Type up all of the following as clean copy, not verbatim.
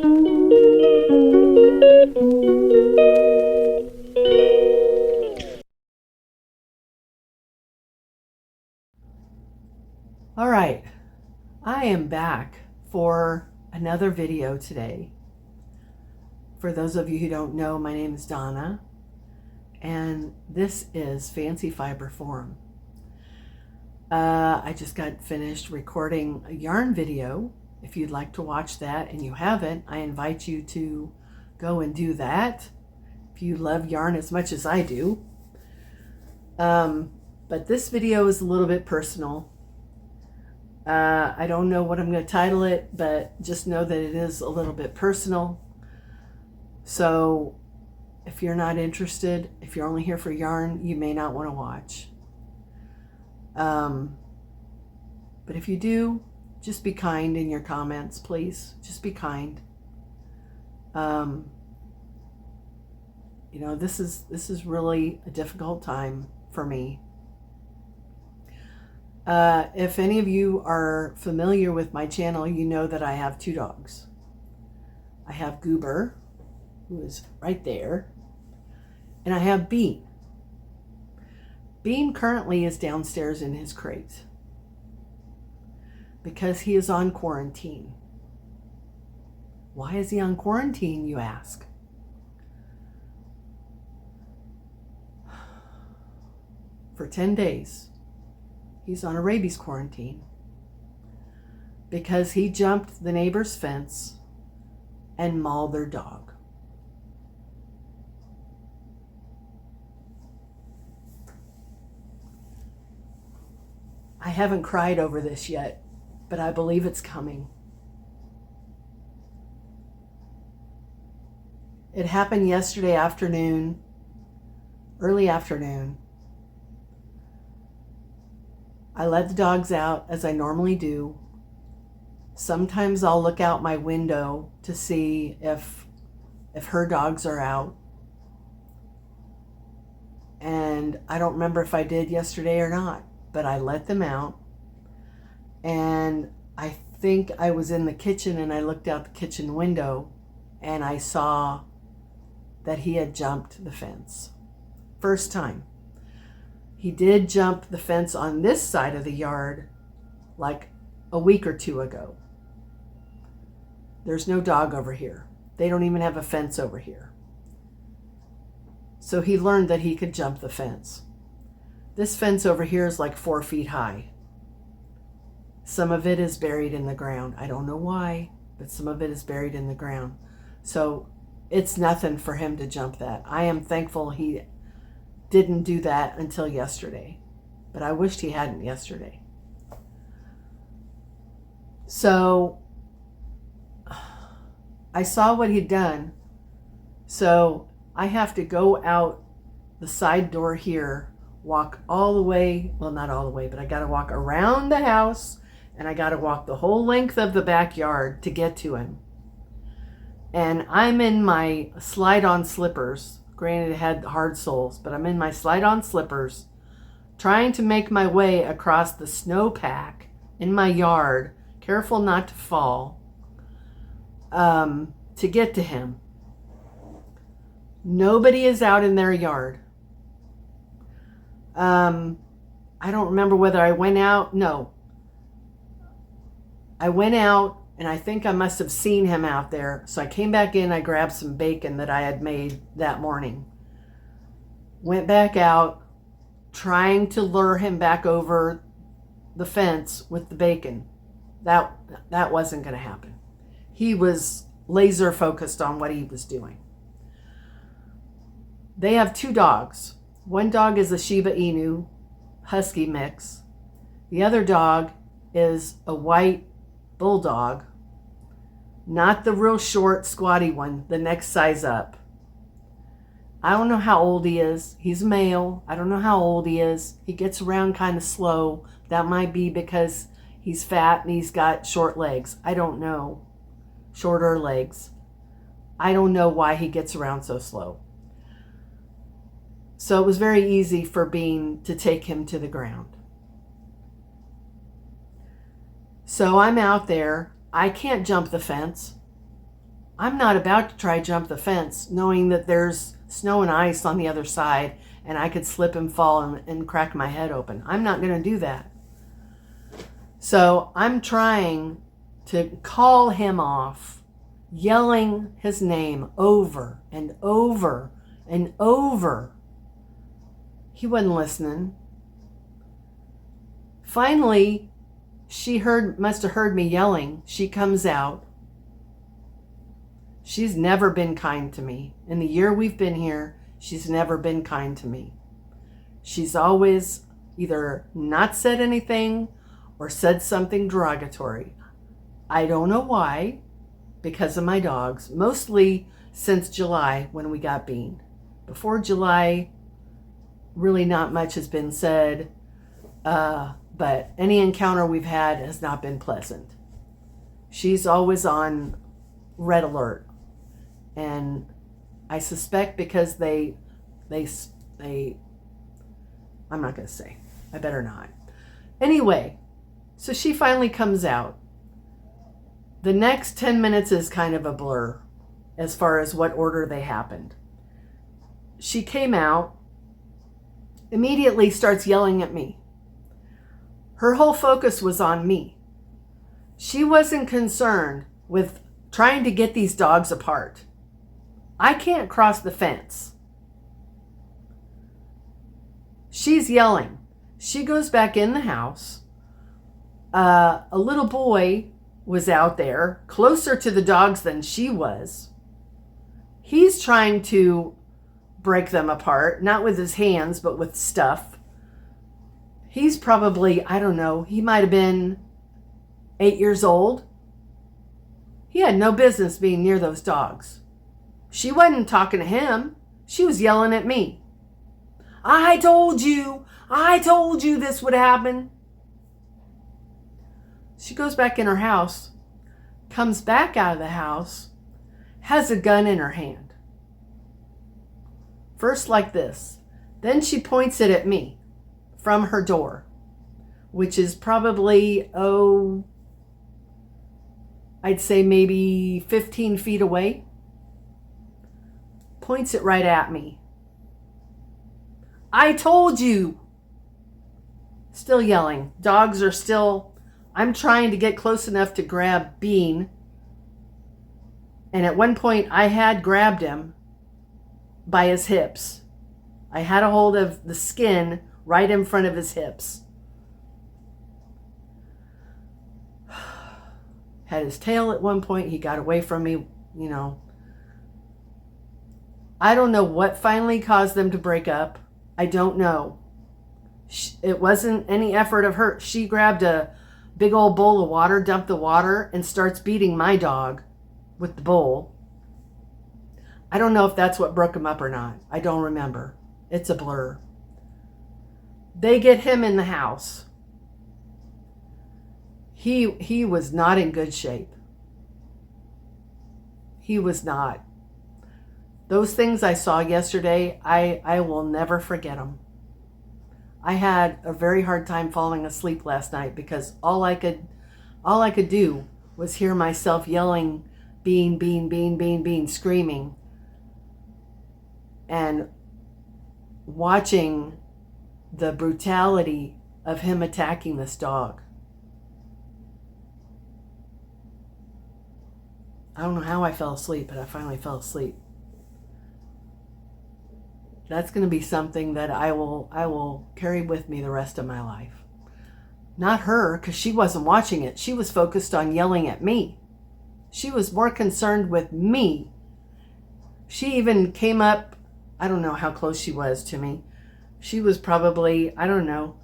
All right, I am back for another video today. For those of you who don't know, my name is Donna, and this is Fancy Fiber Forum. I just got finished recording a yarn video. If you'd like to watch that and you haven't, I invite you to go and do that if you love yarn as much as I do. But this video is a little bit personal. I don't know what I'm going to title it, but just know that it is a little bit personal. So if you're not interested, if you're only here for yarn, you may not want to watch. But if you do, just be kind in your comments, please. Just be kind. You know, this is really a difficult time for me. If any of you are familiar with my channel, you know that I have two dogs. I have Goober, who is right there, and I have Bean. Bean currently is downstairs in his crate because he is on quarantine. Why is he on quarantine, you ask? For 10 days. He's on a rabies quarantine because he jumped the neighbor's fence and mauled their dog. I haven't cried over this yet, but I believe it's coming. It happened yesterday afternoon, early afternoon. I let the dogs out as I normally do. Sometimes I'll look out my window to see if her dogs are out. And I don't remember if I did yesterday or not, but I let them out. And I think I was in the kitchen and I looked out the kitchen window and I saw that he had jumped the fence. First time. He did jump the fence on this side of the yard like a week or two ago. There's no dog over here. They don't even have a fence over here. So he learned that he could jump the fence. This fence over here is like 4 feet high. Some of it is buried in the ground. I don't know why, but some of it is buried in the ground. So it's nothing for him to jump that. I am thankful he didn't do that until yesterday, but I wished he hadn't yesterday. So I saw what he'd done. So I have to go out the side door here, walk all the way, well, not all the way, but I got to walk around the house and I got to walk the whole length of the backyard to get to him. And I'm in my slide-on slippers. Granted, it had hard soles, but I'm in my slide-on slippers trying to make my way across the snowpack in my yard, careful not to fall, to get to him. Nobody is out in their yard. I don't remember whether I went out. No. I went out and I think I must have seen him out there. So I came back in, I grabbed some bacon that I had made that morning. Went back out, trying to lure him back over the fence with the bacon. That wasn't going to happen. He was laser focused on what he was doing. They have two dogs. One dog is a Shiba Inu Husky mix. The other dog is a white bulldog, not the real short, squatty one, the next size up. I don't know how old he is. He's male. I don't know how old he is. He gets around kind of slow. That might be because he's fat and he's got short legs. I don't know. Shorter legs. I don't know why he gets around so slow. So it was very easy for Bean to take him to the ground. So I'm out there. I can't jump the fence. I'm not about to try jump the fence knowing that there's snow and ice on the other side and I could slip and fall and crack my head open. I'm not going to do that. So I'm trying to call him off, yelling his name over and over and over. He wasn't listening. Finally, she must have heard me yelling. She comes out. She's never been kind to me. In the year we've been here, she's never been kind to me. She's always either not said anything or said something derogatory. I don't know why, because of my dogs, mostly since July when we got Bean. Before July, really not much has been said, but any encounter we've had has not been pleasant. She's always on red alert. And I suspect because they I'm not going to say. I better not. Anyway, so she finally comes out. The next 10 minutes is kind of a blur as far as what order they happened. She came out, immediately starts yelling at me. Her whole focus was on me. She wasn't concerned with trying to get these dogs apart. I can't cross the fence. She's yelling. She goes back in the house. A little boy was out there, closer to the dogs than she was. He's trying to break them apart, not with his hands, but with stuff. He's probably, I don't know, he might have been 8 years old. He had no business being near those dogs. She wasn't talking to him. She was yelling at me. I told you this would happen. She goes back in her house, comes back out of the house, has a gun in her hand. First like this. Then she points it at me from her door, which is probably, I'd say maybe 15 feet away. Points it right at me. I told you. Still yelling. Dogs are still, I'm trying to get close enough to grab Bean. And at one point I had grabbed him by his hips. I had a hold of the skin right in front of his hips. Had his tail at one point. He got away from me, I don't know what finally caused them to break up. I don't know. It wasn't any effort of her. She grabbed a big old bowl of water, dumped the water, and starts beating my dog with the bowl. I don't know if that's what broke him up or not. I don't remember. It's a blur. They get him in the house. He was not in good shape. He was not. Those things I saw yesterday, I will never forget them. I had a very hard time falling asleep last night because all I could do was hear myself yelling, Bean, Bean, Bean, Bean, Bean, screaming, and watching the brutality of him attacking this dog. I don't know how I fell asleep, but I finally fell asleep. That's going to be something that I will carry with me the rest of my life. Not her, because she wasn't watching it. She was focused on yelling at me. She was more concerned with me. She even came up, I don't know how close she was to me. She was probably, I don't know,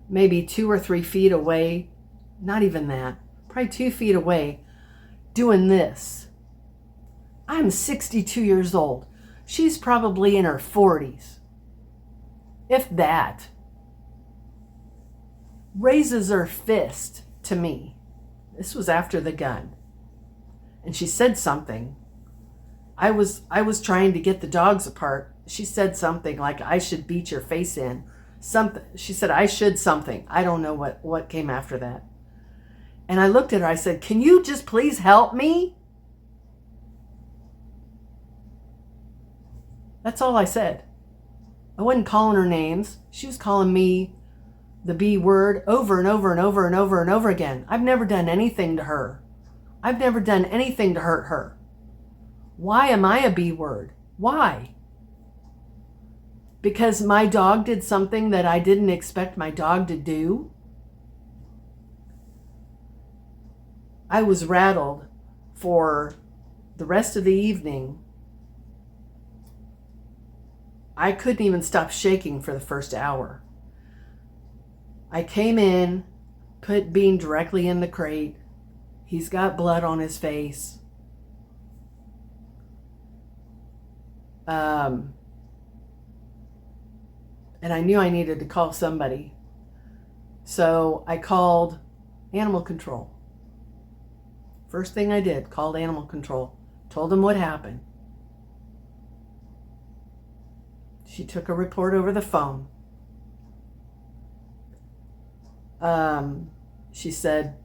maybe 2 or 3 feet away. Not even that. Probably 2 feet away, doing this. I'm 62 years old. She's probably in her 40s. If that. Raises her fist to me. This was after the gun. And she said something. I was trying to get the dogs apart. She said something like, I should beat your face in. Something. She said, I should something. I don't know what came after that. And I looked at her. I said, can you just please help me? That's all I said. I wasn't calling her names. She was calling me the B word over and over and over and over and over again. I've never done anything to her. I've never done anything to hurt her. Why am I a B word? Why? Because my dog did something that I didn't expect my dog to do? I was rattled for the rest of the evening. I couldn't even stop shaking for the first hour. I came in, put Bean directly in the crate. He's got blood on his face. And I knew I needed to call somebody. So I called animal control. First thing I did, called animal control. Told them what happened. She took a report over the phone. She said,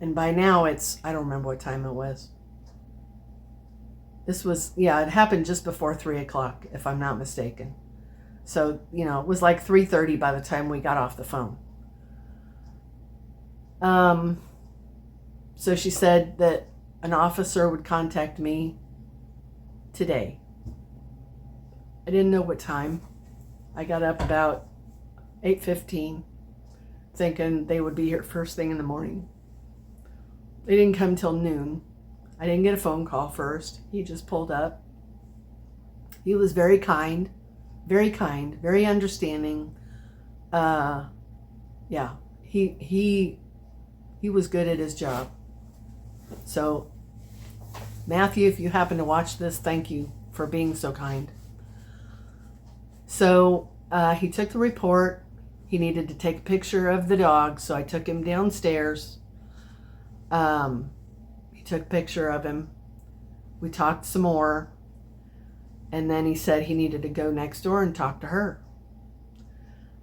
and by now it's, I don't remember what time it was. This was, it happened just before 3 o'clock, if I'm not mistaken. So, it was like 3:30 by the time we got off the phone. So she said that an officer would contact me today. I didn't know what time. I got up about 8:15, thinking they would be here first thing in the morning. They didn't come till noon. I didn't get a phone call first. He just pulled up. He was very kind, very understanding. He was good at his job. So, Matthew, if you happen to watch this, thank you for being so kind. So, he took the report. He needed to take a picture of the dog, so I took him downstairs. He took a picture of him. We talked some more. And then he said he needed to go next door and talk to her.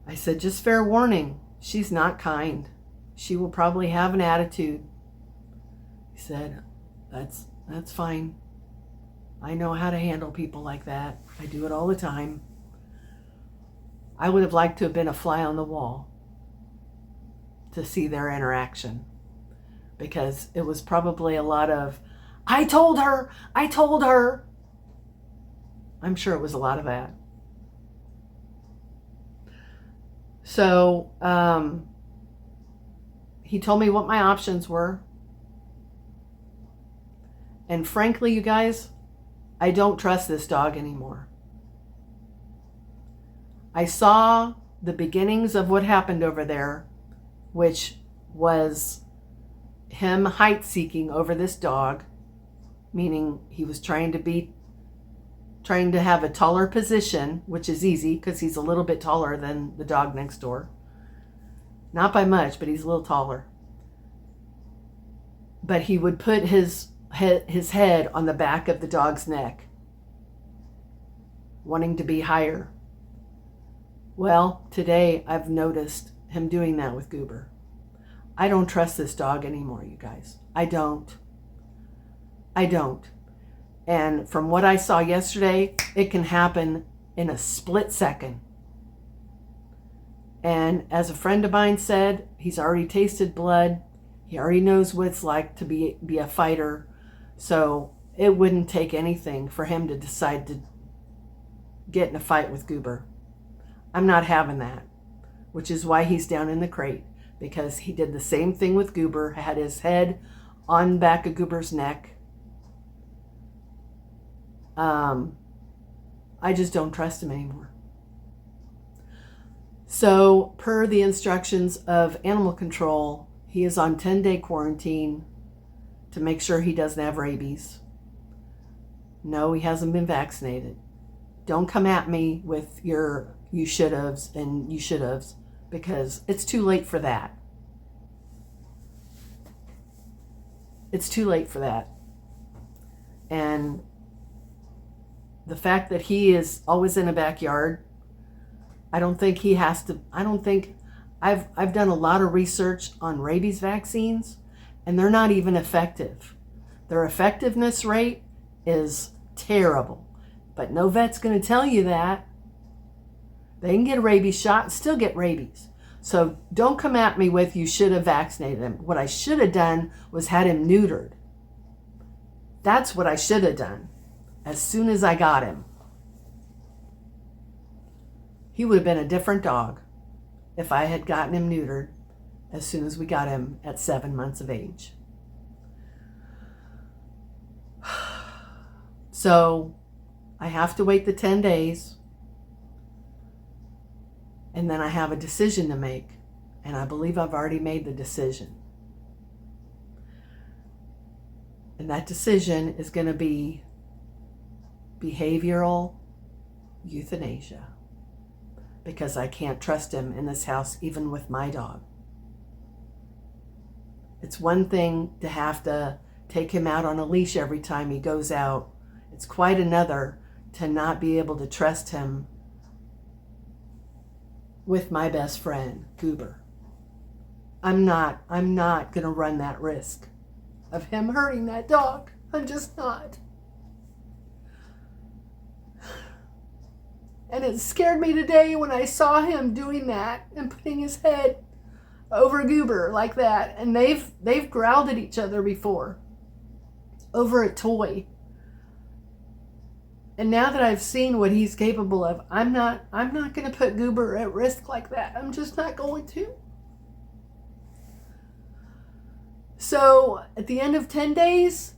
I said, just fair warning, she's not kind. She will probably have an attitude. He said, that's fine. I know how to handle people like that. I do it all the time. I would have liked to have been a fly on the wall to see their interaction, because it was probably a lot of, I told her. I'm sure it was a lot of that. So he told me what my options were. And frankly, you guys, I don't trust this dog anymore. I saw the beginnings of what happened over there, which was him height seeking over this dog, meaning he was trying to have a taller position, which is easy because he's a little bit taller than the dog next door. Not by much, but he's a little taller. But he would put his head on the back of the dog's neck, wanting to be higher. Well, today I've noticed him doing that with Goober. I don't trust this dog anymore, you guys. I don't. And from what I saw yesterday, it can happen in a split second. And as a friend of mine said, he's already tasted blood. He already knows what it's like to be a fighter. So it wouldn't take anything for him to decide to get in a fight with Goober. I'm not having that, which is why he's down in the crate, because he did the same thing with Goober, had his head on back of Goober's neck. I just don't trust him anymore. So, per the instructions of animal control, he is on 10-day quarantine to make sure he doesn't have rabies. No, he hasn't been vaccinated. Don't come at me with your you should haves and you should haves, because it's too late for that. It's too late for that. And the fact that he is always in a backyard, I don't think he has to. I've done a lot of research on rabies vaccines, and they're not even effective. Their effectiveness rate is terrible. But no vet's going to tell you that. They can get a rabies shot and still get rabies. So don't come at me with you should have vaccinated him. What I should have done was had him neutered. That's what I should have done as soon as I got him. He would have been a different dog if I had gotten him neutered as soon as we got him at 7 months of age. So I have to wait the 10 days. And then I have a decision to make. And I believe I've already made the decision. And that decision is going to be behavioral euthanasia. Because I can't trust him in this house, even with my dog. It's one thing to have to take him out on a leash every time he goes out. It's quite another to not be able to trust him with my best friend, Goober. I'm not going to run that risk of him hurting that dog. I'm just not. And it scared me today when I saw him doing that and putting his head over Goober like that. And they've growled at each other before over a toy. And now that I've seen what he's capable of, I'm not going to put Goober at risk like that. I'm just not going to. So at the end of 10 days,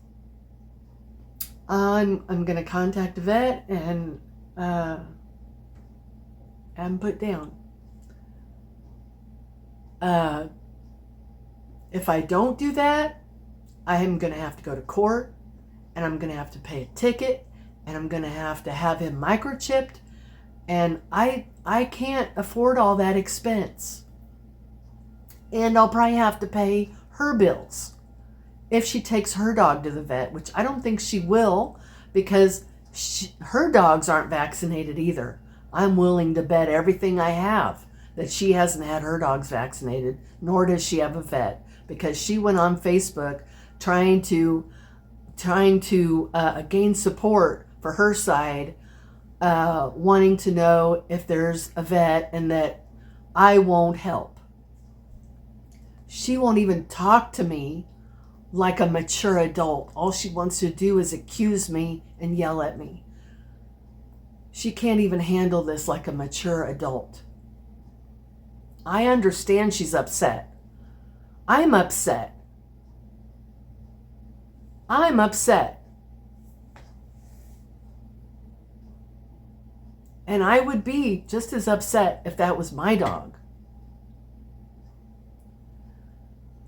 I'm going to contact a vet and put down. If I don't do that, I am going to have to go to court, and I'm going to have to pay a ticket, and I'm going to have him microchipped, and I can't afford all that expense. And I'll probably have to pay her bills if she takes her dog to the vet, which I don't think she will, because her dogs aren't vaccinated either. I'm willing to bet everything I have that she hasn't had her dogs vaccinated, nor does she have a vet, because she went on Facebook trying to gain support for her side, wanting to know if there's a vet and that I won't help. She won't even talk to me like a mature adult. All she wants to do is accuse me and yell at me. She can't even handle this like a mature adult. I understand she's upset. I'm upset. I'm upset. And I would be just as upset if that was my dog.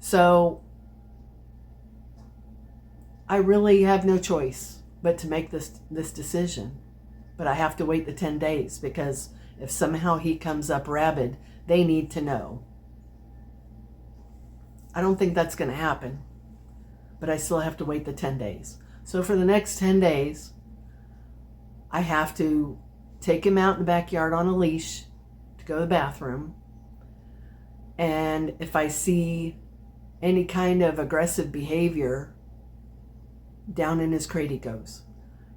So I really have no choice but to make this decision. But I have to wait the 10 days, because if somehow he comes up rabid, they need to know. I don't think that's going to happen, but I still have to wait the 10 days. So for the next 10 days, I have to take him out in the backyard on a leash to go to the bathroom. And if I see any kind of aggressive behavior, down in his crate he goes.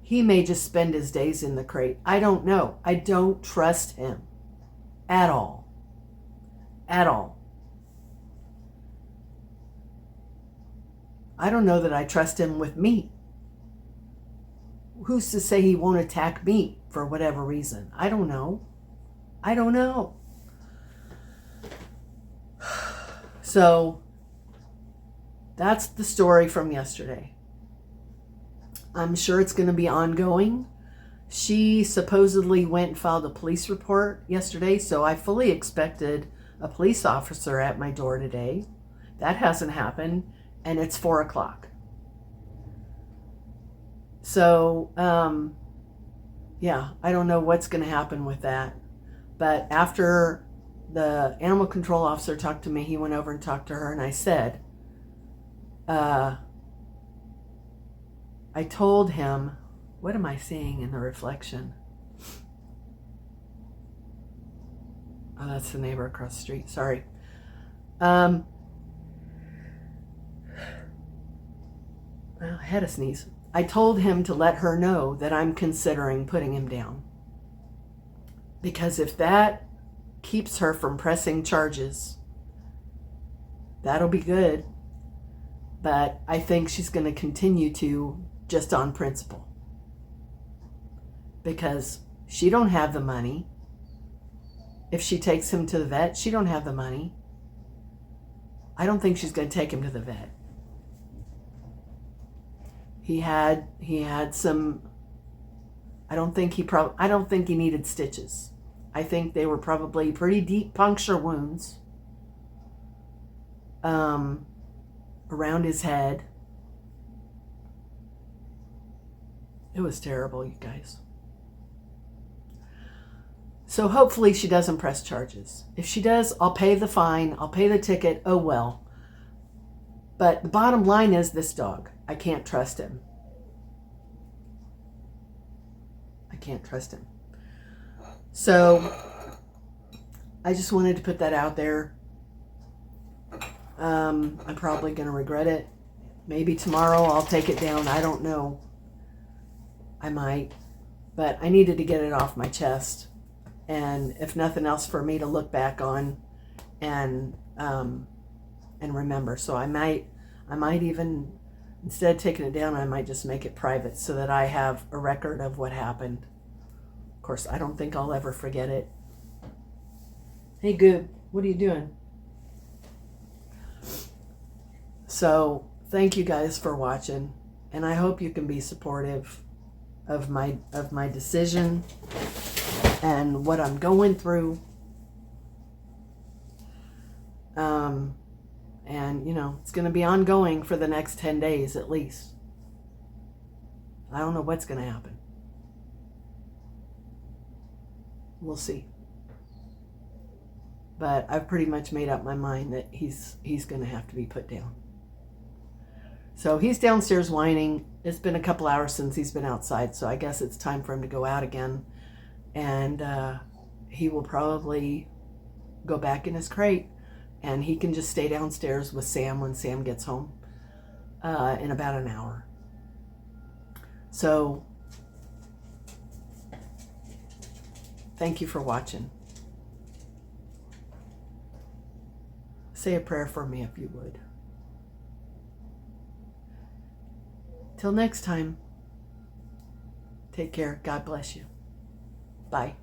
He may just spend his days in the crate. I don't know. I don't trust him at all. At all. I don't know that I trust him with me. Who's to say he won't attack me for whatever reason? I don't know. I don't know. So that's the story from yesterday. I'm sure it's going to be ongoing. She supposedly went and filed a police report yesterday, so I fully expected a police officer at my door today. That hasn't happened, and it's 4 o'clock. So, yeah, I don't know what's going to happen with that. But after the animal control officer talked to me, he went over and talked to her, and I said, I told him, what am I seeing in the reflection? Oh, that's the neighbor across the street. Sorry. Well, I had a sneeze. I told him to let her know that I'm considering putting him down. Because if that keeps her from pressing charges, that'll be good. But I think she's going to continue to, just on principle. Because she don't have the money. If she takes him to the vet, she don't have the money. I don't think she's going to take him to the vet. He had some, I don't think he needed stitches. I think they were probably pretty deep puncture wounds around his head. It was terrible, you guys. So hopefully she doesn't press charges. If she does, I'll pay the fine. I'll pay the ticket. Oh, well. But the bottom line is this dog. I can't trust him. I can't trust him. So I just wanted to put that out there. I'm probably going to regret it. Maybe tomorrow I'll take it down. I don't know. I might. But I needed to get it off my chest. And if nothing else, for me to look back on and remember. So I might even, instead of taking it down, I might just make it private so that I have a record of what happened. Of course, I don't think I'll ever forget it. Hey, Goob, what are you doing? So thank you guys for watching, and I hope you can be supportive of my decision and what I'm going through. And you know, it's going to be ongoing for the next 10 days at least. I don't know what's going to happen. We'll see. But I've pretty much made up my mind that he's going to have to be put down. So he's downstairs whining. It's been a couple hours since he's been outside, so I guess it's time for him to go out again. And he will probably go back in his crate, and he can just stay downstairs with Sam when Sam gets home in about an hour. So thank you for watching. Say a prayer for me if you would. Till next time, take care. God bless you. Bye.